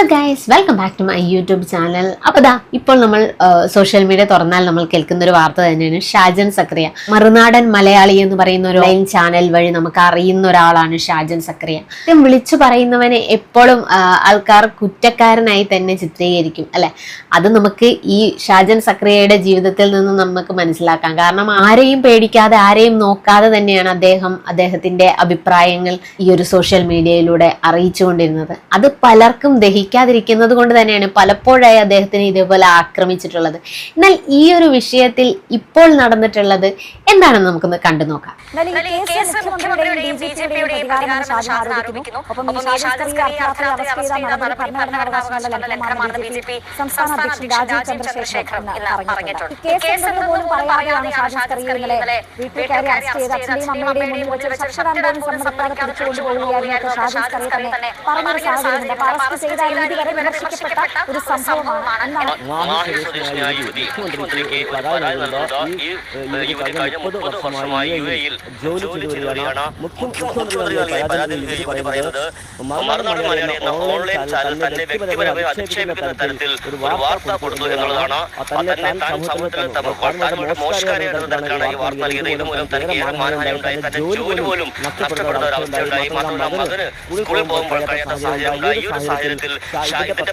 Hello guys, welcome back to my YouTube channel. അപ്പോൾ ഇപ്പോൾ നമ്മൾ സോഷ്യൽ മീഡിയ തുറന്നാൽ നമ്മൾ കേൾക്കുന്ന ഒരു വാർത്ത തന്നെയാണ് ഷാജൻ സക്രിയ. മറുനാടൻ മലയാളി എന്ന് പറയുന്ന ഒരു ഓൺലൈൻ ചാനൽ വഴി നമുക്ക് അറിയുന്ന ഒരാളാണ് ഷാജൻ സക്രിയ. വിളിച്ചു പറയുന്നവനെ എപ്പോഴും ആൾക്കാർ കുറ്റക്കാരനായി തന്നെ ചിത്രീകരിക്കും അല്ലെ. അത് നമുക്ക് ഈ ഷാജൻ സക്രിയയുടെ ജീവിതത്തിൽ നിന്ന് നമുക്ക് മനസ്സിലാക്കാം. കാരണം ആരെയും പേടിക്കാതെ ആരെയും നോക്കാതെ തന്നെയാണ് അദ്ദേഹത്തിന്റെ അഭിപ്രായങ്ങൾ ഈ ഒരു സോഷ്യൽ മീഡിയയിലൂടെ അറിയിച്ചുകൊണ്ടിരുന്നത്. അത് പലർക്കും ദഹിക്കാതിരിക്കുന്നത് കൊണ്ട് തന്നെയാണ് പലപ്പോഴായി അദ്ദേഹത്തിന് ഇതേപോലെ ആക്രമിച്ചിട്ടുള്ളത്. എന്നാൽ ഈ ഒരു വിഷയത്തിൽ ഇപ്പോൾ നടന്നിട്ടുള്ളത് എന്താണെന്ന് നമുക്കൊന്ന് കണ്ടു നോക്കാം. ഒരു സംഭവമാണ്. മുഖ്യമന്ത്രിയായി ഓൺലൈൻ ചാനൽ തന്നെ വ്യക്തിപരമായി അധിക്ഷേപിക്കുന്ന തരത്തിൽ ഒരു വാർത്ത കൊടുത്തു എന്നുള്ളതാണ്. തന്നെ താൻ സമൂഹത്തിൽ മോശക്കാരിയാണ് ഈ വാർത്ത നൽകിയത്. ഇതുമൂലം തനിക്ക് ഏറെ മാനഹാനിയുണ്ടായി. തന്റെ ജോലി പോലും നഷ്ടപ്പെടുന്ന ഒരു അവസ്ഥയുണ്ടായി. മാത്രമല്ല മകന് സ്കൂളിൽ പോകുമ്പോൾ കഴിയാത്ത സാഹചര്യം ഉണ്ടായി. ഈ ഒരു സാഹചര്യത്തിൽ ഷാജിന്റെ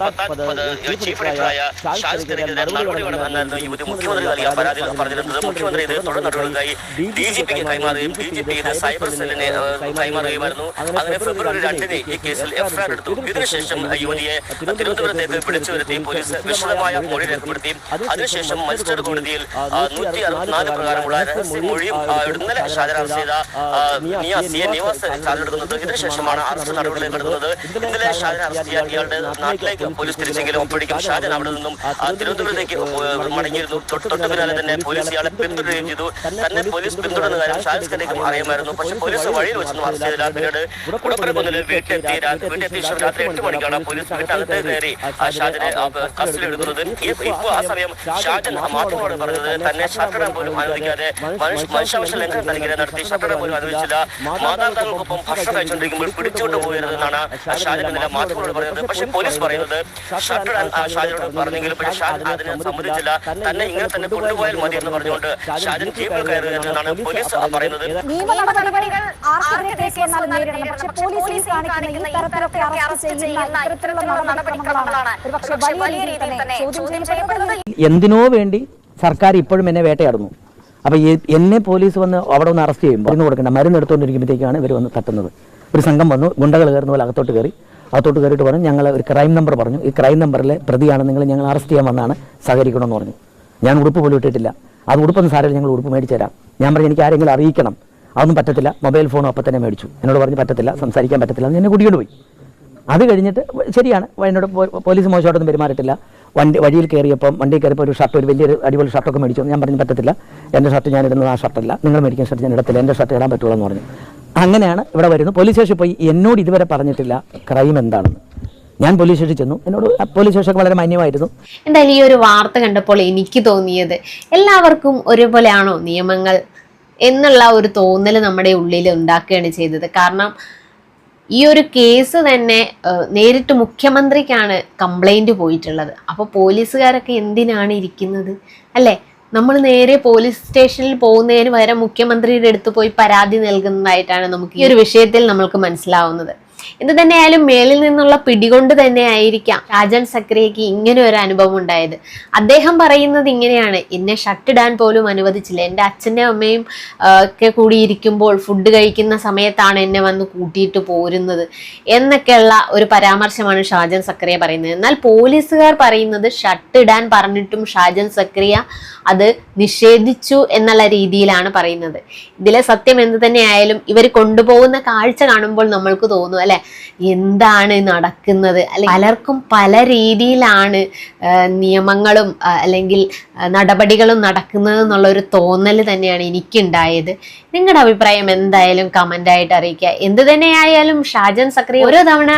ചീഫ് എഡിറ്ററായ ഷാജിനെതിരെ നടപടി വേണമെന്നായിരുന്നു യുവതി മുഖ്യമന്ത്രി നൽകിയ പരാതി പറഞ്ഞിരുന്നത്. മുഖ്യമന്ത്രി ഇത് തുടർ നടപടികൾക്കായി DGPക്ക് കൈമാറുകയും DGP ഇത് സൈബർ സെല്ലിനെ കൈമാറുകയുമായിരുന്നു. അങ്ങനെ ഫെബ്രുവരി 2-ന് ഈ കേസിൽ എഫ്ഐആർ എടുത്തു. ഇതിനുശേഷം യുവതിയെ തിരുവനന്തപുരത്തേക്ക് പിടിച്ചു വരുത്തി പോലീസ് വിശദമായ മൊഴി രേഖപ്പെടുത്തി. അതിനുശേഷം മജിസ്ട്രേറ്റ് കോടതിയിൽ 164 പ്രകാരമുള്ള മൊഴിയും ഇന്നലെ ഷാജൻ അറസ്റ്റ് ചെയ്ത നിവാസ് ചാർജെടുക്കുന്നത്. ഇതിനുശേഷമാണ് അറസ്റ്റ് നടപടികൾ നടത്തുന്നത്. ഇന്നലെ ഷാജൻ അറസ്റ്റ് ചെയ്യാൻ ഇയാളുടെ നാട്ടിലേക്ക് പോലീസ് തിരിച്ചെങ്കിലും ഒപ്പിടിക്കും ഷാജൻ അവിടെ നിന്നും തിരുവനന്തപുരത്തേക്ക് മടങ്ങിയിരുന്നു. തൊട്ടു പിന്നാലെ തന്നെ പോലീസ് ഇയാളെ പിന്തുടരുകയും ചെയ്തു. തന്നെ പോലീസ് പിന്തുടരുന്ന കാര്യം ഷാജിക്കും അറിയാമായിരുന്നു. പക്ഷെ പോലീസ് വഴിയിൽ വെച്ചൊന്നും അറസ്റ്റ് ചെയ്തില്ല. പിന്നീട് കുടപ്പുറക്കുന്നിൽ വീട്ടിലെത്തി രാത്രി 8 മണിക്കാണ് പോലീസ് വീട്ടിനകത്ത് കയറി ഷാജനെ കസ്റ്റഡി എടുക്കുന്നത്. ഇപ്പോൾ ആ സമയം ഷാജൻ മാധ്യമങ്ങളോട് പറഞ്ഞത് തന്നെ ഷട്ടറിടാൻ പോലും അനുവദിക്കാതെ മനുഷ്യാവകാശ ലംഘനം തനിക്കെതിരെ നടത്തി. ഷട്ടറിടാൻ പോലും അനുവദിച്ചില്ല. മാതാപിതാക്കൾക്കൊപ്പം ഭക്ഷണം കഴിച്ചുകൊണ്ടിരിക്കുമ്പോൾ പിടിച്ചുകൊണ്ട് പോയിരുന്നതാണ് ഷാജൻ ഇന്നലെ മാധ്യമങ്ങളോട് പറയുന്നത്. പക്ഷെ പോലീസ് പറയുന്നത് ഷട്ടറിടാൻ ഷാജനോട് പറഞ്ഞെങ്കിലും പക്ഷേ ഷാജൻ അതിനെ സമ്മതിച്ചില്ല. തന്നെ ഇങ്ങനെ തന്നെ കൊണ്ടുപോയാൽ മതി എന്ന് പറഞ്ഞുകൊണ്ട് ഷാജൻ ജീപ്പിൽ കയറുകയെന്നാണ് പോലീസ് പറയുന്നത്. എന്തിനോ വേണ്ടി സർക്കാർ ഇപ്പോഴും എന്നെ വേട്ടയാടുന്നു. അപ്പോൾ എന്നെ പോലീസ് വന്ന് അവിടെ ഒന്ന് അറസ്റ്റ് ചെയ്യുമ്പോൾ മരുന്ന് കൊടുക്കേണ്ട മരുന്ന് എടുത്തുകൊണ്ടിരിക്കുമ്പോഴത്തേക്കാണ് ഇവർ വന്ന് തട്ടുന്നത്. ഒരു സംഘം വന്നു, ഗുണ്ടകൾ കയറുന്ന പോലെ അകത്തോട്ട് കയറിയിട്ട് പറഞ്ഞു ഞങ്ങൾ ഒരു ക്രൈം നമ്പർ പറഞ്ഞു. ഈ ക്രൈം നമ്പറിലെ പ്രതിയാണ് ഞങ്ങൾ അറസ്റ്റ് ചെയ്യാൻ വന്നാണ്, സഹകരിക്കണമെന്ന് പറഞ്ഞു. ഞാൻ ഉടുപ്പ് പോലും ഇട്ടിട്ടില്ല. അത് ഉടുപ്പൊന്നും സാരമില്ല, ഞങ്ങൾ ഉടുപ്പ് മേടിച്ചു തരാം. ഞാൻ പറഞ്ഞു എനിക്ക് ആരെങ്കിലും അറിയിക്കണം. അതൊന്നും പറ്റത്തില്ല. മൊബൈൽ ഫോണും അപ്പം തന്നെ മേടിച്ചു. എന്നോട് പറഞ്ഞ് പറ്റത്തില്ല, സംസാരിക്കാൻ പറ്റത്തില്ല. എന്നെ കൂടിക്കൊണ്ട് പോയി. അത് കഴിഞ്ഞിട്ട് ശരിയാണ്, എന്നോട് പോലീസ് മോശമായിട്ടൊന്നും പെരുമാറിയിട്ടില്ല. വഴിയിൽ കയറിയപ്പോൾ ഒരു ഷർട്ട്, ഒരു വലിയൊരു അടിപൊളി ഷർട്ടൊക്കെ മേടിച്ചു. ഞാൻ പറഞ്ഞു പറ്റത്തില്ല, എൻ്റെ ഷർട്ട് ഞാൻ ഇടുന്നത് ആ ഷർട്ടല്ല, നിങ്ങൾ മേടിക്കുന്ന ഷർട്ട് ഞാൻ ഇടത്തില്ല, എൻ്റെ ഷർട്ട് ഇടാൻ പറ്റുള്ളൂ എന്ന് പറഞ്ഞു. അങ്ങനെയാണ് ഇവിടെ വരുന്നു. പോലീസ് സ്റ്റേഷനിൽ പോയി എന്നോട് ഇതുവരെ പറഞ്ഞിട്ടില്ല ക്രൈം എന്താണെന്ന്. ഞാൻ പോലീസ് സ്റ്റേഷനിൽ ചെന്നു. എന്നോട് പോലീസ് സ്റ്റേഷൻ വളരെ മാന്യമായിരുന്നു. എന്തായാലും ഈ ഒരു വാർത്ത കണ്ടപ്പോൾ എനിക്ക് തോന്നിയത് എല്ലാവർക്കും ഒരുപോലെയാണോ നിയമങ്ങൾ എന്നുള്ള ഒരു തോന്നൽ നമ്മുടെ ഉള്ളിൽ ഉണ്ടാക്കുകയാണ് ചെയ്തത്. കാരണം ഈ ഒരു കേസ് തന്നെ നേരിട്ട് മുഖ്യമന്ത്രിക്കാണ് കംപ്ലൈന്റ് പോയിട്ടുള്ളത്. അപ്പോൾ പോലീസുകാരൊക്കെ എന്തിനാണ് ഇരിക്കുന്നത് അല്ലേ? നമ്മൾ നേരെ പോലീസ് സ്റ്റേഷനിൽ പോകുന്നതിന് പകരം മുഖ്യമന്ത്രിയുടെ അടുത്ത് പോയി പരാതി നൽകുന്നതായിട്ടാണ് നമുക്ക് ഈ ഒരു വിഷയത്തിൽ നമ്മൾക്ക് മനസ്സിലാവുന്നത്. എന്ത് തന്നെയായാലും മേലിൽ നിന്നുള്ള പിടികൊണ്ട് തന്നെ ആയിരിക്കാം ഷാജൻ സക്രിയയ്ക്ക് ഇങ്ങനെ ഒരു അനുഭവം ഉണ്ടായത്. അദ്ദേഹം പറയുന്നത് ഇങ്ങനെയാണ്, എന്നെ ഷട്ടിടാൻ പോലും അനുവദിച്ചില്ല, എൻ്റെ അച്ഛൻ്റെ അമ്മയും ഒക്കെ കൂടി ഇരിക്കുമ്പോൾ ഫുഡ് കഴിക്കുന്ന സമയത്താണ് എന്നെ വന്ന് കൂട്ടിയിട്ട് പോരുന്നത് എന്നൊക്കെയുള്ള ഒരു പരാമർശമാണ് ഷാജൻ സക്രിയ പറയുന്നത്. എന്നാൽ പോലീസുകാർ പറയുന്നത് ഷട്ടിടാൻ പറഞ്ഞിട്ടും ഷാജൻ സക്രിയ അത് നിഷേധിച്ചു എന്നുള്ള രീതിയിലാണ് പറയുന്നത്. ഇതിലെ സത്യം എന്ത് തന്നെയായാലും ഇവർ കൊണ്ടുപോകുന്ന കാഴ്ച കാണുമ്പോൾ നമ്മൾക്ക് തോന്നും അല്ലെ, എന്താണ് നടക്കുന്നത്? അല്ലെ, പലർക്കും പല രീതിയിലാണ് നിയമങ്ങളും അല്ലെങ്കിൽ നടപടികളും നടക്കുന്നത് എന്നുള്ള ഒരു തോന്നൽ തന്നെയാണ് എനിക്കുണ്ടായത്. നിങ്ങളുടെ അഭിപ്രായം എന്തായാലും കമന്റ് ആയിട്ട് അറിയിക്കുക. എന്ത് തന്നെയായാലും ഷാജൻ സക്രിയ ഓരോ തവണ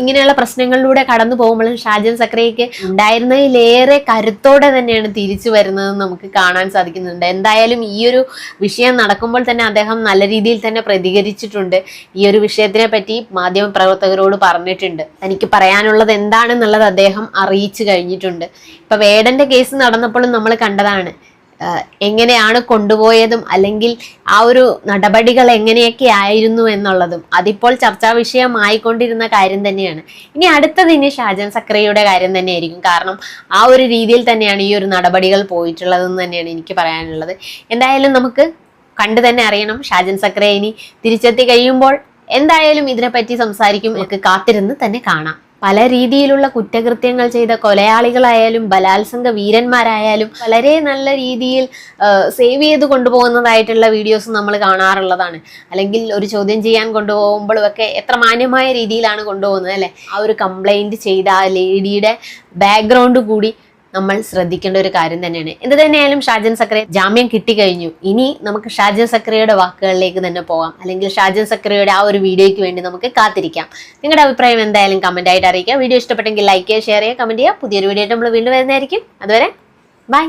ഇങ്ങനെയുള്ള പ്രശ്നങ്ങളിലൂടെ കടന്നു പോകുമ്പോഴും ഷാജൻ സക്രിയയ്ക്ക് ഉണ്ടായിരുന്നതിലേറെ കരുത്തോടെ തന്നെയാണ് തിരിച്ചു വരുന്നത് നമുക്ക് കാണാൻ സാധിക്കുന്നുണ്ട്. എന്തായാലും ഈ ഒരു വിഷയം നടക്കുമ്പോൾ തന്നെ അദ്ദേഹം നല്ല രീതിയിൽ തന്നെ പ്രതികരിച്ചിട്ടുണ്ട്. ഈ ഒരു വിഷയത്തിനെ പറ്റി മാധ്യമപ്രവർത്തകരോട് പറഞ്ഞിട്ടുണ്ട്. തനിക്ക് പറയാനുള്ളത് എന്താണെന്നുള്ളത് അദ്ദേഹം അറിയിച്ചു കഴിഞ്ഞിട്ടുണ്ട്. ഇപ്പൊ വേടന്റെ കേസ് നടന്നപ്പോഴും നമ്മൾ കണ്ടതാണ് എങ്ങനെയാണ് കൊണ്ടുപോയതും അല്ലെങ്കിൽ ആ ഒരു നടപടികൾ എങ്ങനെയൊക്കെ ആയിരുന്നു എന്നുള്ളതും. അതിപ്പോൾ ചർച്ചാ വിഷയമായിക്കൊണ്ടിരുന്ന കാര്യം തന്നെയാണ്. ഇനി അടുത്തത് ഷാജൻ സക്രിയയുടെ കാര്യം തന്നെയായിരിക്കും. കാരണം ആ ഒരു രീതിയിൽ തന്നെയാണ് ഈ ഒരു നടപടികൾ പോയിട്ടുള്ളതെന്ന് തന്നെയാണ് എനിക്ക് പറയാനുള്ളത്. എന്തായാലും നമുക്ക് കണ്ടു തന്നെ അറിയണം. ഷാജൻ സക്രിയ ഇനി തിരിച്ചെത്തി കഴിയുമ്പോൾ എന്തായാലും ഇതിനെപ്പറ്റി സംസാരിക്കും. നമുക്ക് കാത്തിരുന്ന് തന്നെ കാണാം. പല രീതിയിലുള്ള കുറ്റകൃത്യങ്ങൾ ചെയ്ത കൊലയാളികളായാലും ബലാത്സംഗ വീരന്മാരായാലും വളരെ നല്ല രീതിയിൽ സേവ് ചെയ്ത് കൊണ്ടുപോകുന്നതായിട്ടുള്ള വീഡിയോസ് നമ്മൾ കാണാറുള്ളതാണ്. അല്ലെങ്കിൽ ഒരു ചോദ്യം ചെയ്യാൻ കൊണ്ടുപോകുമ്പോഴും ഒക്കെ എത്ര മാന്യമായ രീതിയിലാണ് കൊണ്ടുപോകുന്നത് അല്ലേ. ആ ഒരു കംപ്ലൈന്റ് ചെയ്ത ആ ലേഡിയുടെ ബാക്ക്ഗ്രൗണ്ട് കൂടി നമ്മൾ ശ്രദ്ധിക്കേണ്ട ഒരു കാര്യം തന്നെയാണ്. എന്ത് തന്നെയായാലും ഷാജൻ സക്രിയ ജാമ്യം കിട്ടിക്കഴിഞ്ഞു. ഇനി നമുക്ക് ഷാജൻ സക്രിയയുടെ വാക്കുകളിലേക്ക് തന്നെ പോകാം. അല്ലെങ്കിൽ ഷാജൻ സക്രിയയുടെ ആ ഒരു വീഡിയോയ്ക്ക് വേണ്ടി നമുക്ക് കാത്തിരിക്കാം. നിങ്ങളുടെ അഭിപ്രായം എന്തായാലും കമന്റ് ആയിട്ട് അറിയിക്കുക. വീഡിയോ ഇഷ്ടപ്പെട്ടെങ്കിൽ ലൈക്ക് ചെയ്യുക, ഷെയർ ചെയ്യുക, കമന്റ് ചെയ്യുക. പുതിയൊരു വീഡിയോ ആയിട്ട് നമ്മൾ വീണ്ടും വരുന്നതായിരിക്കും. അതുവരെ ബൈ.